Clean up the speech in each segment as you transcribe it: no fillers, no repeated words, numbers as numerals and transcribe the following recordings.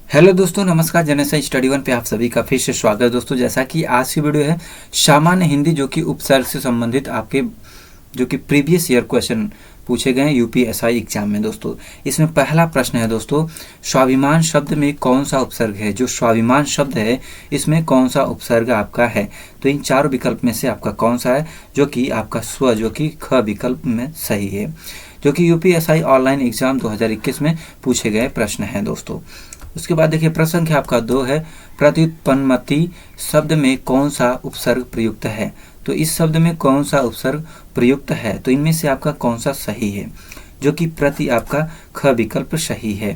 Hello दोस्तों, नमस्कार। General study one पे आप सभी का फिर से स्वागत है। दोस्तों, जैसा कि आज की वीडियो है सामान्य हिंदी, जो कि उपसर्ग से संबंधित आपके जो कि प्रीवियस ईयर क्वेश्चन पूछे गए हैं यूपीएसआई एग्जाम में। दोस्तों, इसमें पहला प्रश्न है दोस्तों, स्वाभिमान शब्द में कौन सा उपसर्ग है। जो स्वाभिमान शब्द है इसमें कौन सा उपसर्ग आपका है। तो इन चारों विकल्प में से आपका कौन सा है, जो कि आपका स्व जो कि ख विकल्प में सही है, जो कि यूपीएसआई ऑनलाइन एग्जाम 2021 में पूछे गए प्रश्न हैं। दोस्तों, उसके बाद देखिए प्रश्न संख्या आपका 2 है, प्रत्युत्पन्नमति शब्द में कौन सा उपसर्ग प्रयुक्त है। तो इस शब्द में कौन सा उपसर्ग प्रयुक्त है, तो इनमें से आपका कौन सा सही है, जो कि प्रति आपका ख विकल्प सही है।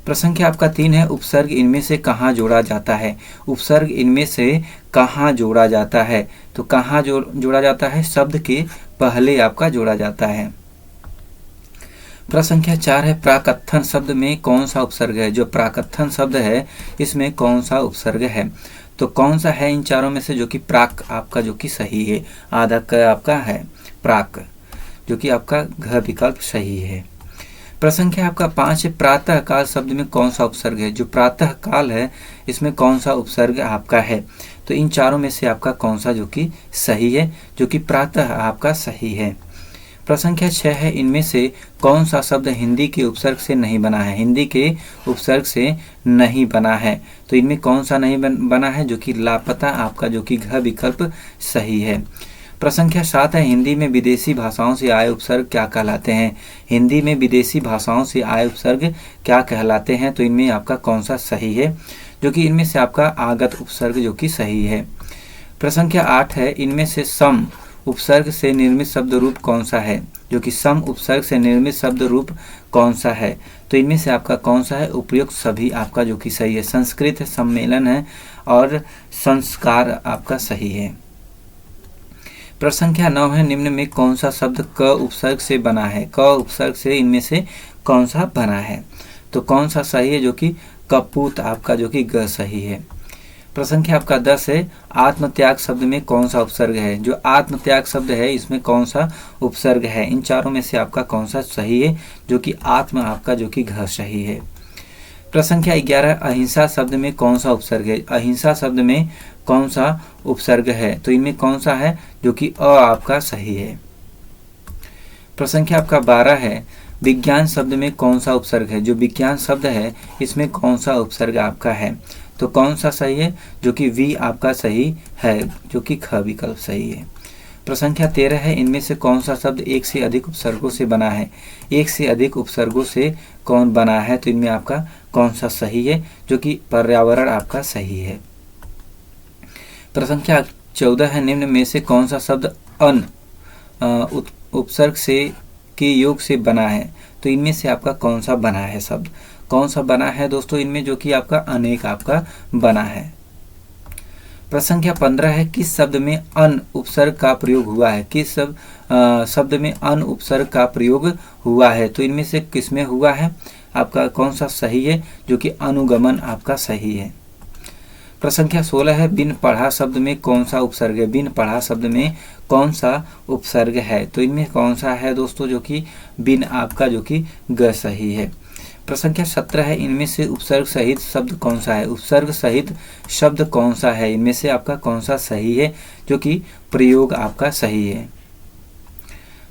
प्रश्न संख्या आपका 3 है, उपसर्ग इनमें से कहाँ जोड़ा जाता है। उपसर्ग इनमें से कहाँ जोड़ा जाता है, तो कहाँ जोड़ा जाता है, शब्द के पहले आपका जोड़ा जाता है। प्रश्न संख्या 4 है, प्राकथन शब्द में कौन सा उपसर्ग है। जो प्राकथन शब्द है इसमें कौन सा उपसर्ग है, तो कौन सा है इन चारों में से, जो कि प्राक आपका जो कि सही है। आधा क आपका है प्राक, जो कि आपका घ विकल्प सही है। प्रश्न संख्या आपका 5 है, प्रातः काल शब्द में कौन सा उपसर्ग है। जो प्रातः काल है इसमें कौन सा उपसर्ग आपका है, तो इन चारों में से आपका कौन सा जो कि सही है, जो कि प्रातः आपका सही है। प्रश्न संख्या 6 है, इनमें से कौन सा शब्द हिंदी के उपसर्ग से नहीं बना है। हिंदी के उपसर्ग से नहीं बना है, तो इनमें कौन सा नहीं बना है, जो कि लापता आपका जो कि घ विकल्प सही है। प्रश्न संख्या 7 है, हिंदी में विदेशी भाषाओं से आए उपसर्ग क्या कहलाते हैं। हिंदी में विदेशी भाषाओं से आए उपसर्ग क्या कहलाते हैं, तो इनमें आपका कौन सा सही है, जो कि इनमें से आपका आगत उपसर्ग जो कि सही है। प्रश्न संख्या 8 है, इनमें से सम उपसर्ग से निर्मित शब्द रूप कौन सा है। जो कि सम उपसर्ग से निर्मित शब्द रूप कौन सा है, तो इनमें से आपका कौन सा है, उपयुक्त सभी आपका जो कि सही है। संस्कृत है, सम्मेलन है और संस्कार आपका सही है। प्रश्न संख्या 9 है, निम्न में कौन सा शब्द क उपसर्ग से बना है। क उपसर्ग से इनमें से कौन सा बना है, तो कौन सा सही है, जो कि कपूत आपका जो कि ग सही है। प्रश्न संख्या आपका 10 है, आत्मत्याग शब्द में कौन सा उपसर्ग है। जो आत्मत्याग शब्द है इसमें कौन सा उपसर्ग है, इन चारों में से आपका कौन सा सही है, जो कि आत्म आपका जो कि घ सही है। प्रश्न संख्या 11, अहिंसा शब्द में कौन सा उपसर्ग है। अहिंसा शब्द में कौन सा उपसर्ग है, तो इनमें कौन सा है, जो कि अ आपका सही है। प्रश्न संख्या आपका 12 है, विज्ञान शब्द में कौन सा उपसर्ग है। जो विज्ञान शब्द है इसमें कौन सा उपसर्ग आपका है, तो कौन सा सही है, जो कि वी आपका सही है, जो कि ख विकल्प सही है। प्रश्न संख्या 13 है, इनमें से कौन सा शब्द एक से अधिक उपसर्गों से बना है। एक से अधिक उपसर्गों से कौन बना है, तो इनमें आपका कौन सा सही है, जो कि पर्यावरण आपका सही है। प्रश्न संख्या 14 है, निम्न में से कौन सा शब्द अन उपसर्ग से के योग से बना है, तो इनमें से आपका कौन सा बना है शब्द, कौन सा बना है दोस्तों, इनमें जो कि आपका अनेक आपका बना है। प्रश्न संख्या 15 है, किस शब्द में अन उपसर्ग का प्रयोग हुआ है। किस शब्द में अन उपसर्ग का प्रयोग हुआ है, तो इनमें से किसमें हुआ है, आपका कौन सा सही है, जो कि अनुगमन आपका सही है। प्रश्न संख्या 16 है, बिन पढ़ा शब्द में कौन सा उपसर्ग है। बिन पढ़ा शब्द में कौन सा उपसर्ग है, तो इनमें कौन सा है दोस्तों, जो कि बिन आपका जो कि ग सही है। प्रश्न संख्या 17 है, इनमें से उपसर्ग सहित शब्द कौन सा है। उपसर्ग सहित शब्द कौन सा है, इनमें से आपका कौन सा सही है, जो कि प्रयोग आपका सही है।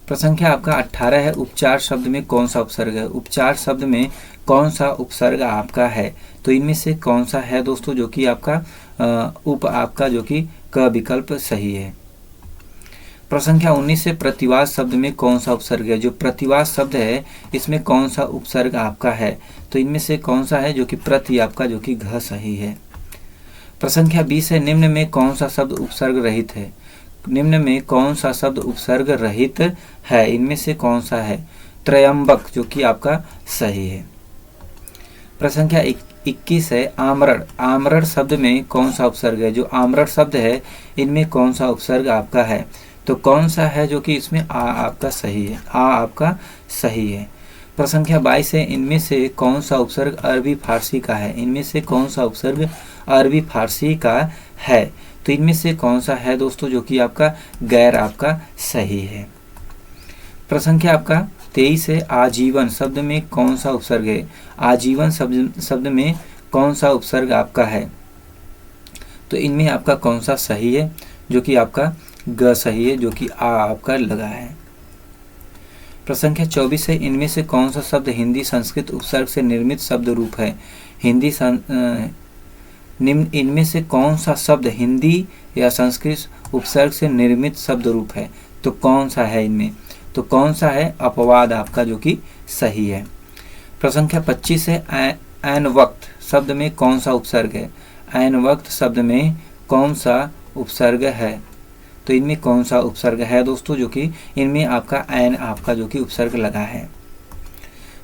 प्रश्न संख्या आपका 18 है, उपचार शब्द में कौन सा उपसर्ग है। उपचार शब्द में कौन सा उपसर्ग आपका है, तो इनमें से कौन सा है दोस्तों, जो कि आपका उप आपका जो कि क विकल्प सही है। प्रश्न संख्या 19 है, प्रतिवाद शब्द में कौन सा उपसर्ग है। जो प्रतिवाद शब्द है इसमें कौन सा उपसर्ग आपका है, तो इनमें से कौन सा है, जो कि प्रति आपका जो कि घ सही है। प्रश्न संख्या 20 है, निम्न में कौन सा शब्द उपसर्ग रहित है। निम्न में कौन सा शब्द उपसर्ग रहित है, इनमें से कौन सा है, त्रयंबक जो कि आपका सही है। प्रश्न संख्या 21 है, आमरण। आमरण शब्द में कौन सा उपसर्ग है। जो आमरण शब्द है इनमें कौन सा उपसर्ग आपका है, तो कौन सा है, जो कि इसमें आ आपका सही है, आ आपका सही है। प्रश्न संख्या 22 है, इनमें से कौन सा उपसर्ग अरबी फारसी का है। इनमें से कौन सा उपसर्ग अरबी फारसी का है, तो इनमें से कौन सा है दोस्तों, जो कि आपका गैर आपका सही है। प्रश्न संख्या आपका 23 है, आजीवन शब्द में कौन सा उपसर्ग है। आजीवन शब्द में कौन सा उपसर्ग आपका है, तो इनमें आपका कौन सा सही है, जो कि आपका ग सही है, जो कि आ आपका लगा है। प्रश्न संख्या 24 है, इनमें से कौन सा शब्द हिंदी संस्कृत उपसर्ग से निर्मित शब्द रूप है। इनमें से कौन सा शब्द हिंदी या संस्कृत उपसर्ग से निर्मित शब्द रूप है, तो कौन सा है इनमें, तो कौन सा है, अपवाद आपका जो कि सही है। प्रश्न संख्या 25 है, ऐन वक्त शब्द में कौन सा उपसर्ग है। ऐन वक्त शब्द में कौन सा उपसर्ग है, तो इनमें कौन सा उपसर्ग है दोस्तों, जो कि इनमें आपका ऐन आपका जो कि उपसर्ग लगा है।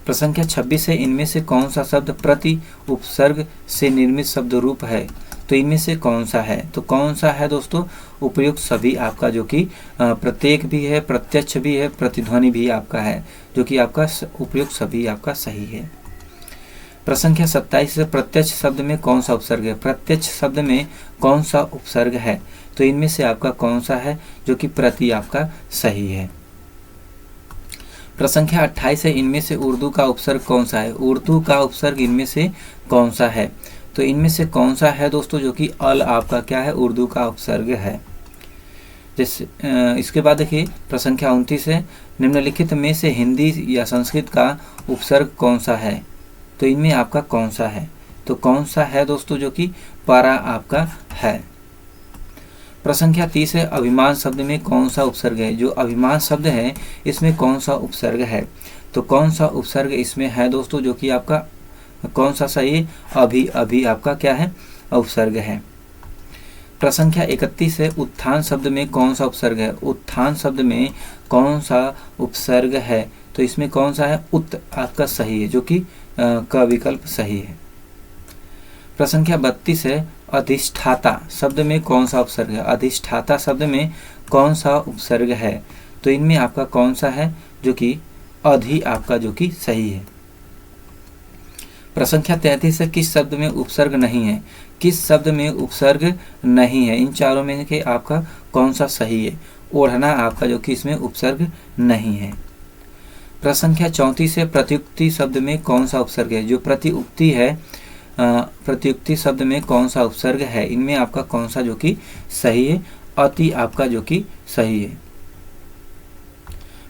प्रश्न संख्या 26 है, इनमें से कौन सा शब्द प्रति उपसर्ग से निर्मित शब्द रूप है, तो इनमें से कौन सा है, तो कौन सा है दोस्तों, उपयुक्त सभी आपका जो कि प्रत्येक भी है, प्रत्यक्ष भी है, प्रतिध्वनि भी आपका है, जो कि आपका उपयुक्त सभी आपका सही है। प्रश्न संख्या 27 है, प्रत्यक्ष शब्द में कौन सा उपसर्ग है। प्रत्यक्ष शब्द में कौन सा उपसर्ग है, तो इनमें से आपका कौन सा है, जो कि प्रति आपका सही है। प्रश्न संख्या 28 है, इनमें से उर्दू का उपसर्ग कौन सा है। उर्दू का उपसर्ग इनमें से कौन सा है, तो इनमें से कौन सा है दोस्तों, जो कि अल आपका क्या है, उर्दू का उपसर्ग है। जैसे इसके बाद देखिए प्रश्न संख्या 29 है, निम्नलिखित में से हिंदी या संस्कृत का उपसर्ग कौन सा है, तो इनमें आपका कौन सा है, तो कौन सा है दोस्तों, जो कि पारा आपका है। प्रश्न संख्या 30 है, अभिमान शब्द में कौन सा उपसर्ग है। जो अभिमान शब्द है इसमें कौन सा उपसर्ग है, तो कौन सा उपसर्ग इसमें है दोस्तों, जो कि आपका कौन सा सही, अभी अभी आपका क्या है, उपसर्ग है। प्रश्न संख्या 31 है, उत्थान शब्द में कौन सा उपसर्ग है। उत्थान शब्द में कौन सा उपसर्ग है, तो इसमें कौन सा है, उत आपका सही है, जो कि का विकल्प सही है। प्रश्न संख्या 32 है, अधिष्ठाता शब्द में कौन सा उपसर्ग है। अधिष्ठाता शब्द में कौन सा उपसर्ग है, तो इनमें आपका कौन सा है, जो कि अधि आपका जो कि सही है। प्रश्न संख्या 33 है, किस शब्द में उपसर्ग नहीं है। किस शब्द में उपसर्ग नहीं है, इन चारों में के आपका कौन सा सही है। ओढ़ना आपका जो कि इसमें उपसर्ग नहीं है। प्रश्न संख्या 34 है, प्रत्युक्ति शब्द में कौन सा उपसर्ग है। जो प्रत्युक्ति है, प्रत्युक्ति शब्द में कौन सा उपसर्ग है, इनमें आपका कौन सा जो कि सही है, अति आपका जो कि सही है।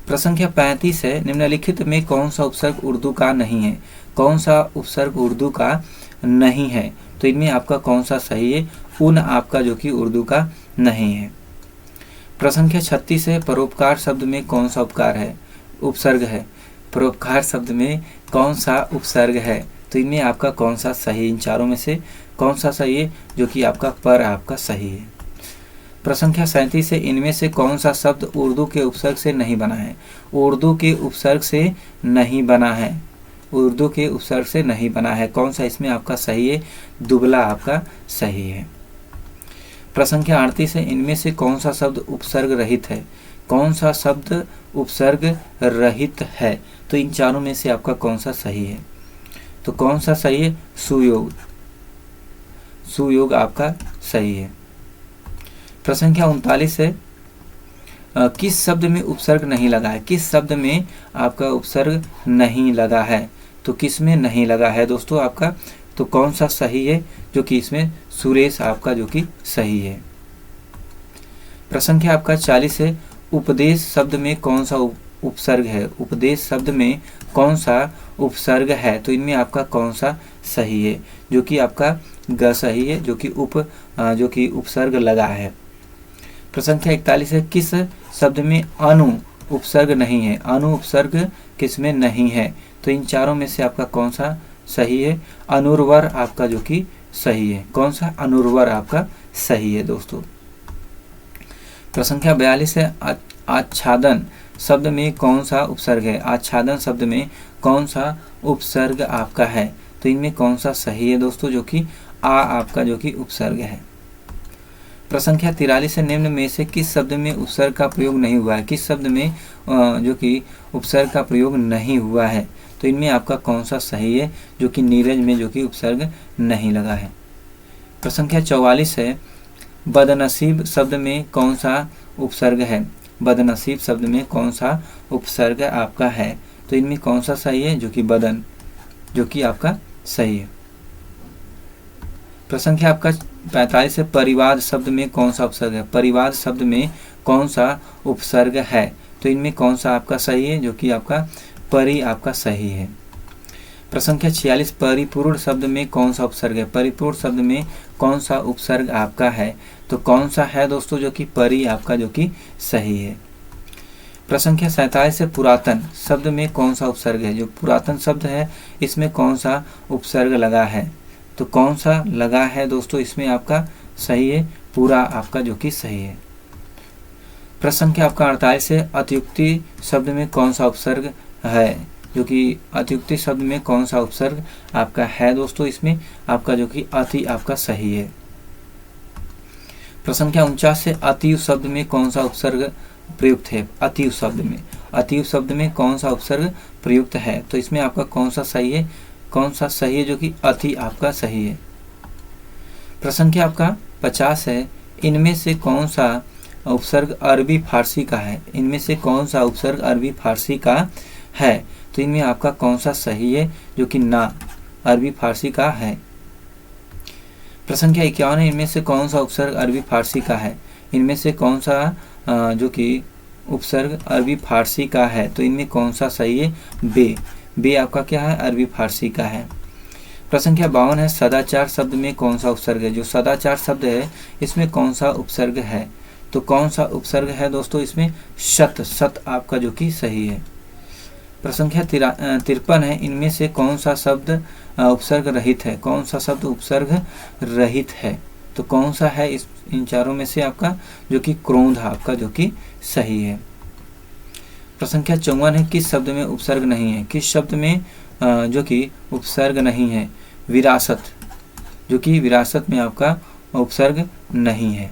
प्रश्न संख्या 35 है, निम्नलिखित में कौन सा उपसर्ग उर्दू का नहीं है। कौन सा उपसर्ग उर्दू का नहीं है, तो इनमें आपका कौन सा सही है, उन आपका जो कि उर्दू का नहीं है। प्रश्न संख्या 36 है, परोपकार शब्द में कौन सा उपकार है, उपसर्ग है। परोपकार शब्द में कौन सा उपसर्ग है, तो इनमें आपका कौन सा सही, इन चारों में से कौन सा सही है, जो कि आपका पर आपका सही है। प्रश्न संख्या 37 है, इनमें से कौन सा शब्द उर्दू के उपसर्ग से नहीं बना है। उर्दू के उपसर्ग से नहीं बना है, उर्दू के उपसर्ग से नहीं बना है, कौन सा इसमें आपका सही है, दुबला आपका सही है। प्रश्न संख्या 38 है, इनमें से कौन सा शब्द उपसर्ग रहित है। कौन सा शब्द उपसर्ग रहित है, तो इन चारों में से आपका कौन सा सही है, तो कौन सा सही है, सुयोग, सुयोग आपका सही है। प्रश्न संख्या 39 है, किस शब्द में उपसर्ग नहीं लगा है। किस शब्द में आपका उपसर्ग नहीं लगा है, तो किस में नहीं लगा है दोस्तों आपका, तो कौन सा सही है, जो कि इसमें सुरेश आपका जो कि सही है। प्रश्न संख्या आपका 40 है, उपदेश शब्द में कौन सा उपसर्ग है। उपदेश शब्द में कौन सा उपसर्ग है, तो इनमें आपका कौन सा सही है, जो कि आपका ग सही है, जो कि उपसर्ग लगा है। प्रश्न संख्या 41 है, किस शब्द में अनु उपसर्ग नहीं है। अनु उपसर्ग किस में नहीं है, तो इन चारों में से आपका कौन सा सही है, अनुर्वर आपका जो कि सही है। कौन सा, अनुर्वर आपका सही है दोस्तों। प्रश्न संख्या 42 है, आच्छादन शब्द में कौन सा उपसर्ग है। आच्छादन शब्द में कौन सा उपसर्ग आपका है, तो इनमें कौन सा सही है दोस्तों, जो कि आ आपका जो कि उपसर्ग है। प्रश्न संख्या 43 है, निम्न में से किस शब्द में उपसर्ग का प्रयोग नहीं हुआ है। किस शब्द में जो कि उपसर्ग का प्रयोग नहीं हुआ है, तो इनमें आपका कौन सा सही है, जो कि नीरज में जो कि उपसर्ग नहीं लगा है। प्रश्न संख्या 44 है, बदनसीब शब्द में कौन सा उपसर्ग है। बदनसीब शब्द में कौन सा उपसर्ग आपका है, तो इनमें कौन सा सही है, जो कि बदन जो कि आपका सही है। प्रश्न संख्या आपका 45 है, परिवाद शब्द में कौन सा उपसर्ग है? परिवाद शब्द में कौन सा उपसर्ग है? तो इनमें कौन सा आपका सही है? जो कि आपका परि आपका सही है। प्रश्न संख्या 46, परिपूर्ण शब्द में कौन सा उपसर्ग है? परिपूर्ण शब्द में कौन सा उपसर्ग आपका है? तो कौन सा है दोस्तों? जो कि परि आपका जो कि सही है। प्रश्न संख्या 47 है, पुरातन शब्द में कौन सा उपसर्ग है? जो पुरातन शब्द है इसमें कौन सा उपसर्ग लगा है? तो कौन सा लगा है दोस्तों? इसमें आपका सही है पूरा आपका जो कि सही है। प्रश्न संख्या आपका 48 है, अतियुक्ति शब्द में कौन सा उपसर्ग है? जो कि अतियुक्ति शब्द में कौन सा उपसर्ग आपका है दोस्तों? इसमें आपका जो कि अति आपका सही है। प्रश्न संख्या 49 है, अतिव शब्द में कौन सा उपसर्ग प्रयुक्त है? अतिव शब्द में, अतिव शब्द में कौन सा उपसर्ग प्रयुक्त है? तो इसमें आपका कौन सा सही है? कौन सा सही है? जो कि अति आपका सही है। प्रश्न संख्या आपका 50 है, इनमें से कौन सा उपसर्ग अरबी फारसी का है? इनमें से कौन सा उपसर्ग अरबी फारसी का है? तो इनमें आपका कौन सा सही है? जो कि ना अरबी फारसी का है। प्रश्न संख्या 51 है, इनमें से कौन सा उपसर्ग अरबी फारसी का है? इनमें से कौन सा जो कि उपसर्ग अरबी फारसी का है? तो इनमें कौन सा सही है? बे, बे आपका क्या है? अरबी फारसी का है। प्रश्न संख्या 52 है, सदाचार शब्द में कौन सा उपसर्ग है? जो सदाचार शब्द है इसमें कौन सा उपसर्ग है? तो कौन सा उपसर्ग है दोस्तों? इसमें सत, सत आपका जो कि सही है। प्रश्न संख्या 53 है, इनमें से कौन सा शब्द उपसर्ग रहित है? कौन सा शब्द उपसर्ग रहित है? तो कौन सा है इन चारों में से? आपका जो कि क्रोध आपका जो कि सही है। प्रश्न संख्या 54 है, किस शब्द में उपसर्ग नहीं है? किस शब्द में जो कि उपसर्ग नहीं है? विरासत, जो कि विरासत में आपका उपसर्ग नहीं है।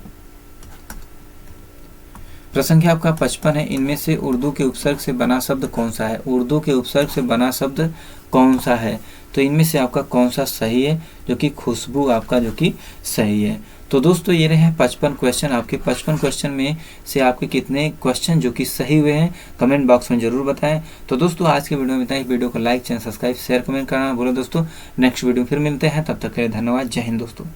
प्रश्न संख्या आपका 55 है, इनमें से उर्दू के उपसर्ग से बना शब्द कौन सा है? उर्दू के उपसर्ग से बना शब्द कौन सा है? तो इनमें से आपका कौन सा सही है? जो कि खुशबू आपका जो कि सही है। तो दोस्तों ये रहे 55 क्वेश्चन। आपके 55 क्वेश्चन में से आपके कितने क्वेश्चन जो कि सही हुए हैं कमेंट बॉक्स में जरूर बताएं। तो दोस्तों आज के वीडियो में इतना ही। वीडियो को like, channel subscribe, share, comment करना बोलो दोस्तों। नेक्स्ट वीडियो फिर मिलते हैं, तब तक के लिए धन्यवाद। जय हिंद दोस्तों।